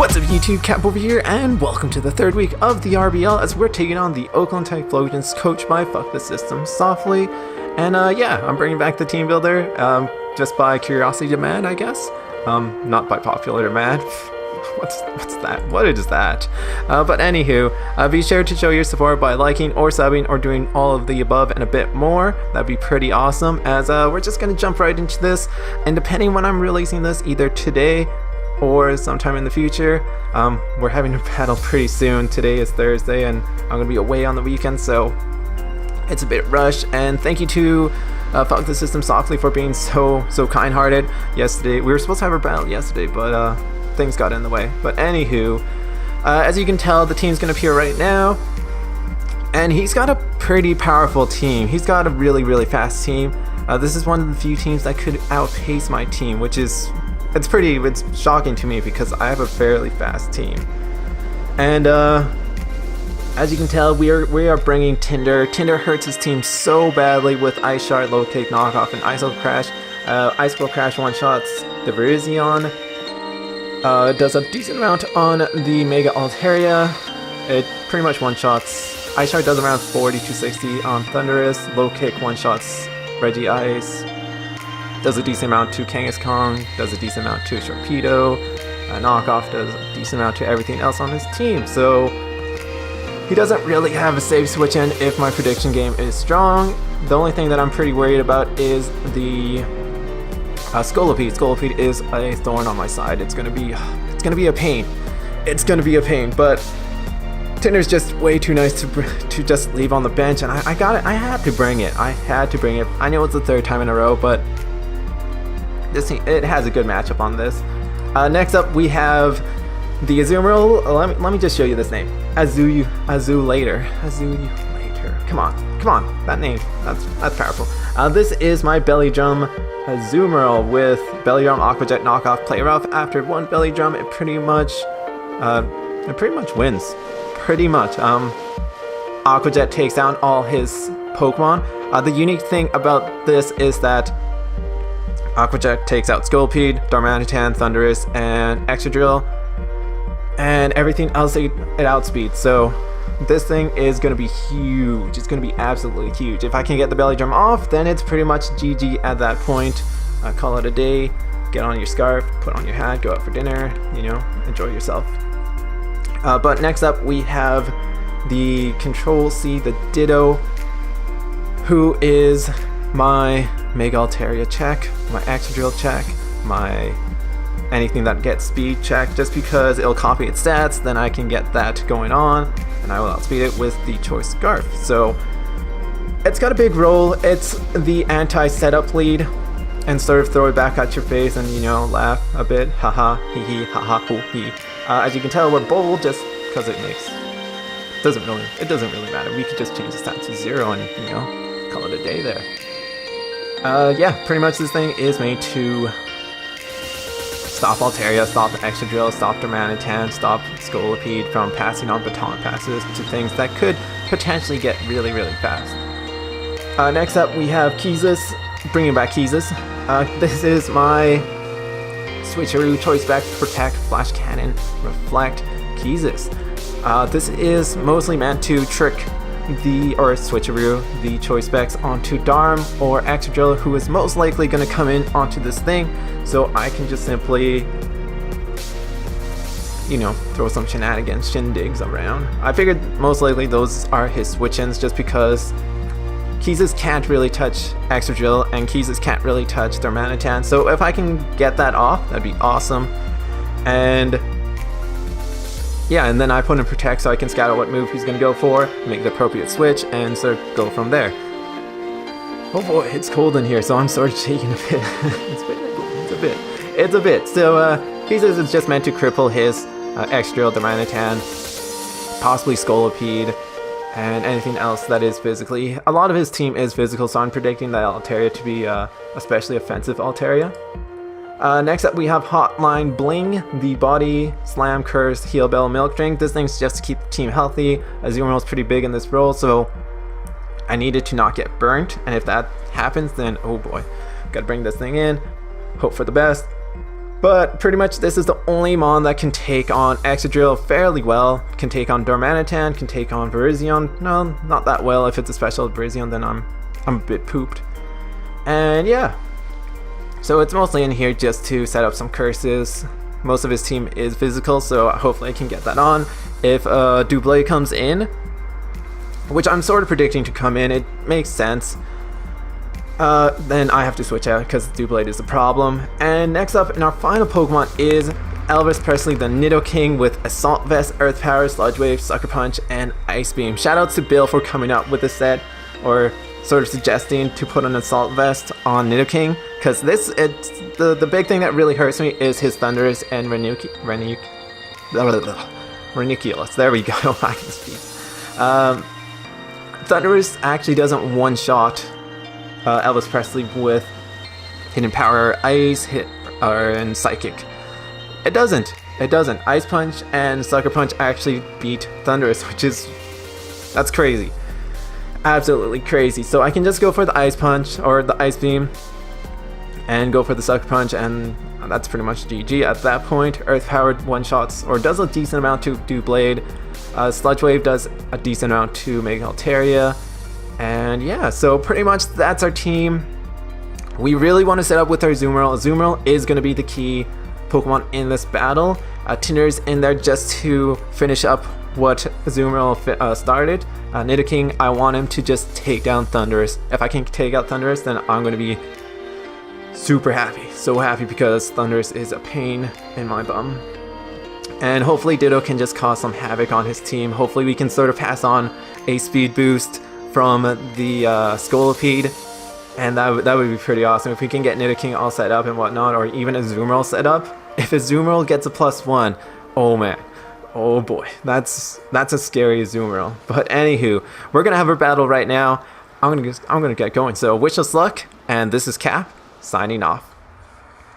What's up YouTube, Cap over here, and welcome to the third week of the RBL as we're taking on the Oakland Typhlosions, coached by Fuck the System Softly. And yeah, I'm bringing back the Teambuilder, just by curiosity demand, I guess. Not by popular demand. What's that? What is that? But anywho, be sure to show your support by liking or subbing or doing all of the above and a bit more. That'd be pretty awesome, as we're just gonna jump right into this, and depending when I'm releasing this, either today or sometime in the future, we're having a battle pretty soon. Today is Thursday and I'm gonna be away on the weekend, so it's a bit rushed. And thank you to Fuck the System Softly for being so kind-hearted. Yesterday we were supposed to have a battle yesterday, but things got in the way. But anywho, as you can tell, the team's gonna appear right now, and he's got a pretty powerful team. He's got a really fast team. This is one of the few teams that could outpace my team, which is it's shocking to me because I have a fairly fast team. And as you can tell, we are bringing Tinder. Tinder hurts his team so badly with Ice Shard, Low Kick, Knockoff, and Icicle Crash. Icicle Crash one-shots the Virizion. Does a decent amount on the Mega Altaria. It pretty much one-shots. Ice Shard does around 40 to 60 on Thunderous. Low Kick one-shots Reggie Ice. Does a decent amount to Kangaskhan, does a decent amount to Sharpedo. Knockoff does a decent amount to everything else on his team. So he doesn't really have a safe switch in if my prediction game is strong. The only thing that I'm pretty worried about is the Scolipede. Scolipede is a thorn on my side. It's gonna be a pain. It's gonna be a pain, but Tinder's just way too nice to just leave on the bench, and I got it. I had to bring it. I know it's the third time in a row, but this team, it has a good matchup on this. Next up, we have the Azumarill. Let me just show you this name. Azulator. Come on, that name. That's powerful. This is my Belly Drum Azumarill with Belly Drum, Aquajet, Knockoff, Play Rough. After one Belly Drum, it pretty much wins. Pretty much. Aquajet takes down all his Pokemon. The unique thing about this is that Aquajet takes out Scolipede, Darmanitan, Thundurus, and Excadrill, and everything else it outspeeds. So this thing is going to be huge. It's going to be absolutely huge. If I can get the Belly Drum off, then it's pretty much GG at that point. Call it a day. Get on your scarf, put on your hat, go out for dinner, enjoy yourself. But next up, we have the Control C, the Ditto, who is my Mega Altaria check, my Excadrill check, my anything that gets speed check, just because it'll copy its stats, then I can get that going on, and I will outspeed it with the Choice Scarf. So it's got a big role. It's the anti-setup lead, and sort of throw it back at your face and laugh a bit, haha, hee hee, haha, hoo hee. As you can tell, we're bold just because it doesn't really matter. We could just change the stats to 0 and call it a day there. Yeah, pretty much this thing is made to stop Altaria, stop Excadrill, stop Darmanitan, stop Scolipede from passing on baton passes to things that could potentially get really fast. Next up, we have Keezus, bringing back Keezus. This is my Switcheroo, Choice Spec, Protect, Flash Cannon, Reflect, Keezus. This is mostly meant to trick Switcheroo, the Choice Specs, onto Darm or Excadrill, who is most likely going to come in onto this thing, so I can just simply, throw some shindigs around. I figured most likely those are his switch-ins, just because Keezus can't really touch Excadrill, and Keezus can't really touch Darmanitan, so if I can get that off, that'd be awesome. And yeah, and then I put in Protect so I can scout out what move he's going to go for, make the appropriate switch, and sort of go from there. Oh boy, it's cold in here, so I'm sort of shaking a bit. It's a bit. So, Keezus is just meant to cripple his Excadrill, Darmanitan, possibly Scolipede, and anything else that is physically. A lot of his team is physical, so I'm predicting that Altaria to be especially offensive Altaria. Next up, we have Hotline Bling, the Body Slam, Curse, Heal Bell, Milk Drink. This thing's just to keep the team healthy. Azumarill is pretty big in this role, so I needed to not get burnt. And if that happens, then oh boy, gotta bring this thing in, hope for the best. But pretty much this is the only mon that can take on Excadrill fairly well. Can take on Darmanitan, can take on Virizion. No, not that well. If it's a special Virizion, then I'm a bit pooped. And yeah. So it's mostly in here just to set up some curses. Most of his team is physical, so hopefully I can get that on. If Doublé comes in, which I'm sort of predicting to come in, it makes sense. Then I have to switch out because Doublade is the problem. And next up in our final Pokemon is Elvis Presley, the Nidoking, with Assault Vest, Earth Power, Sludge Wave, Sucker Punch, and Ice Beam. Shoutouts to Bill for coming up with this set, or sort of suggesting to put an Assault Vest on Nidoking, because the big thing that really hurts me is his Thundurus and Ranunculus. There we go. I can speak. Thundurus actually doesn't one-shot Elvis Presley with Hidden Power, Ice, and Psychic. It doesn't. Ice Punch and Sucker Punch actually beat Thundurus, that's crazy. Absolutely crazy. So I can just go for the Ice Punch or the Ice Beam and go for the Sucker Punch, and that's pretty much GG at that point. Earth Powered one-shots, or does a decent amount to Doublade. Sludge Wave does a decent amount to Mega Altaria. And yeah, so pretty much that's our team. We really want to set up with our Azumarill. Azumarill is going to be the key Pokemon in this battle. Tinder's in there just to finish up what Azumarill started. Nidoking, I want him to just take down Thundurus. If I can take out Thundurus, then I'm going to be super happy. So happy, because Thundurus is a pain in my bum. And hopefully Ditto can just cause some havoc on his team. Hopefully we can sort of pass on a speed boost from the Scolipede, and that would be pretty awesome if we can get Nidoking all set up and whatnot, or even Azumarill set up. If Azumarill gets a +1, oh man, oh boy, that's a scary Azumarill. But anywho, we're gonna have our battle right now. I'm gonna get going. So wish us luck, and this is Cap signing off.